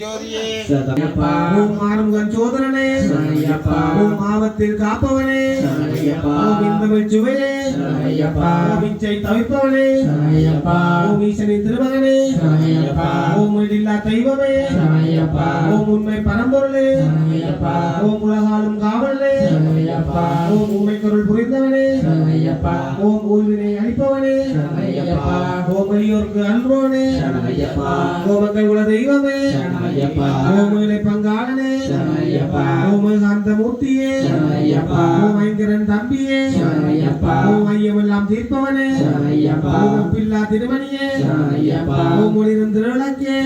ஜோதியே ஓம் ஆறுமுகன் சோதரனே ஓம் ஆபத்தில் காப்பவனே ஓம் இன்பமிழ் சுவையே ஓம் இச்சை தவிப்பவனே ஓம் ஈசனின் திருமகனே ஓம் இல்லா தெய்வமே ஓம் உண்மை பரம்பொருளே ஓம் உலகாலும் காவலே ஓம் உண்மை பொருள் புரிந்தவனே ஓம் ஊழ்வினை அளிப்பவனே ஓம் எளியோர்க்கு அன்போனே ஓம் எங்கள் குல தெய்வமே ஓம் இலை பங்காளனே ஓம் காந்த மூர்த்தியே ஓம் ஐங்கரன் தம்பியே ஓம் ஐயமெல்லாம் தீர்ப்பவனே ஓம் பில்லா திருமணியே ஓம் ஒளிரும் திருவிளக்கே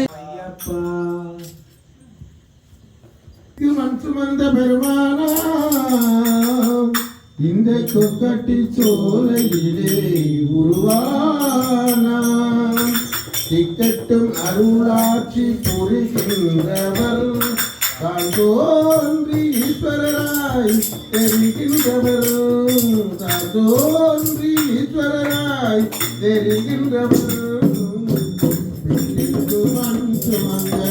மண் சுமந்த பெருமானா இந்த கொக்கட்டி சோலையிலே உருவானா திக்கட்டும் அருளாட்சி புரிகின்றவர் தான் தோன்றி ஈஸ்வரராய் தெரிகின்றவர் தான் தோன்றி ஈஸ்வரராய் தெரிகின்றவர் மண் சுமந்த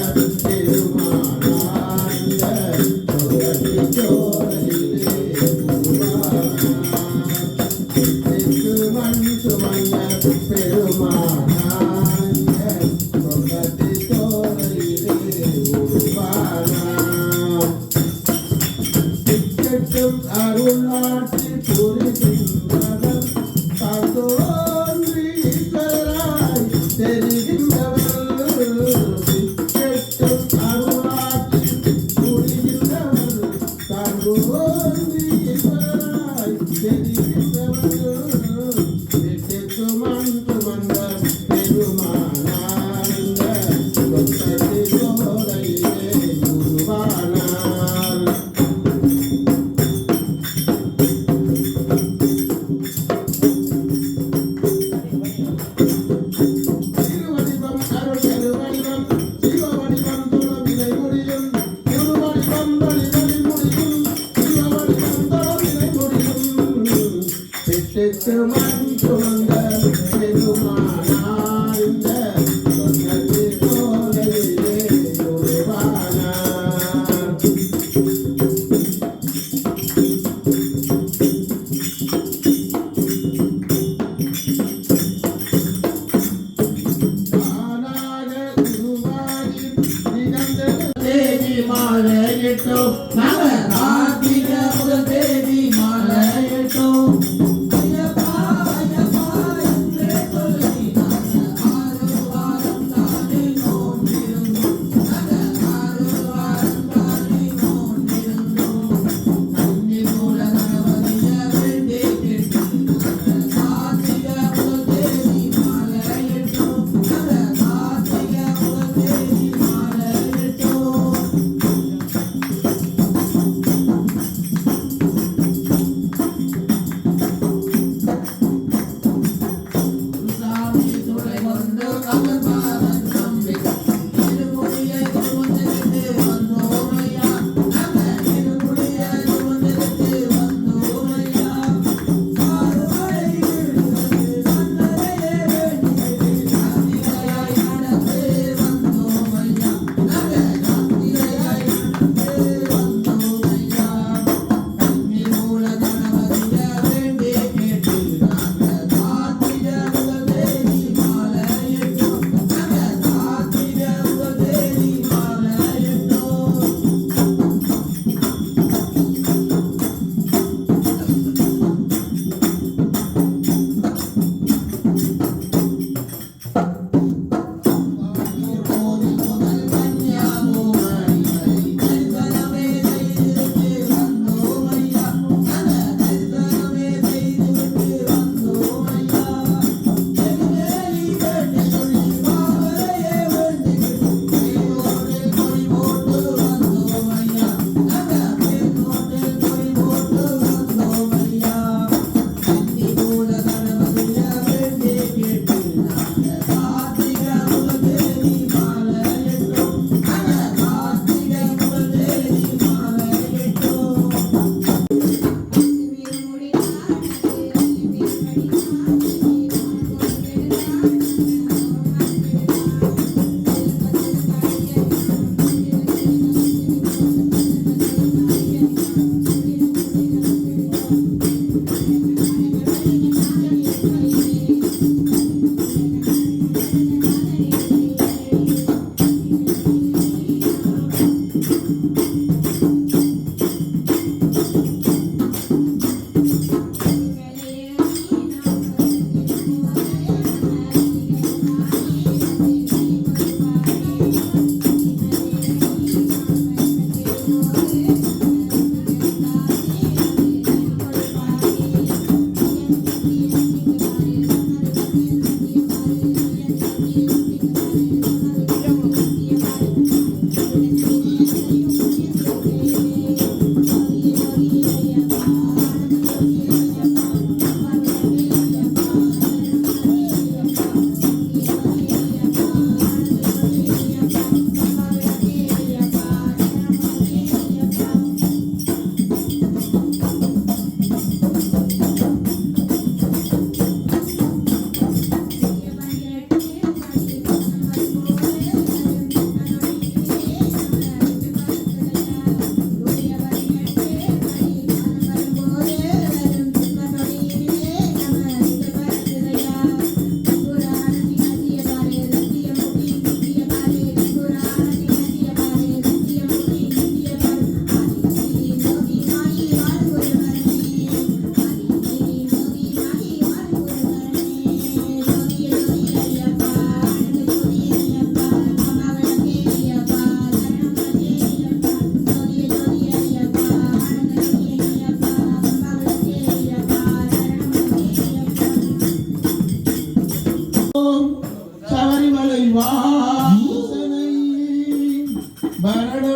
அருளாட்சி புரிகின்றவர் தோன்றி ஈஸ்வரராய் தெரிகின்றவர் அருளாட்சி புரிகின்றவர் தோன்றி ஈஸ்வரராய் தெரிகின்றவர் மண் சுமந்த பெருமானார் சோலையிலே உருவானார் மண் சுமந்த பெருமானார் இந்த சோலையிலே உருவானார் தேவி மாலையிட்டோ நவராத்திரி முதல் தேவி மாலையிட்டோ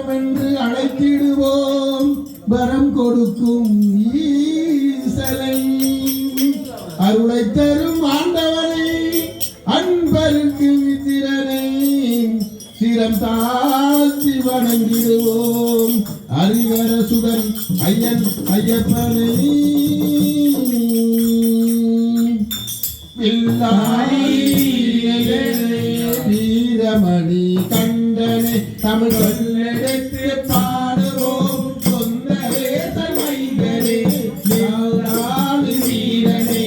சரணம் என்று அழைத்திடுவோம் வரம் கொடுக்கும் ஈசனை அருளை தரும் ஆண்டவனை அன்பருக்கு வித்திரனை சிரம் தாழ்த்தி வணங்கிடுவோம் ஹரிஹரசுதன் ஐயன் ஐயப்பனை வீரமணி கண்டனை தமிழ் சொல்லெடுத்து பாடுவோம் சொந்தரே தமைகளே வீரனே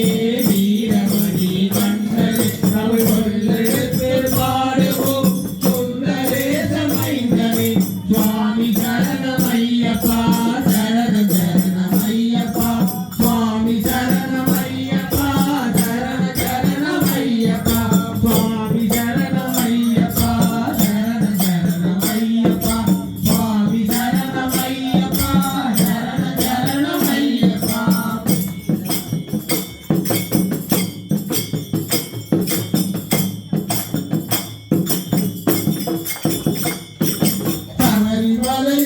வீரமணி கண்டனை தமிழ் சொல்லெடுத்து பாடுவோம் சொந்தரே தமைகளே சுவாமி சரணம் ஐயப்பா சரணம் சரணம் ஐயப்பா சுவாமி சரணம் ஐயப்பா சரணம் சரணம் ஐயப்பா சுவாமி சரணம் ஐயப்பா சரணம் சரணம் ஐயப்பா சுவாமி சரணம் ஐயப்பா சரணம் சரணம் ஐயப்பா சபரிமலை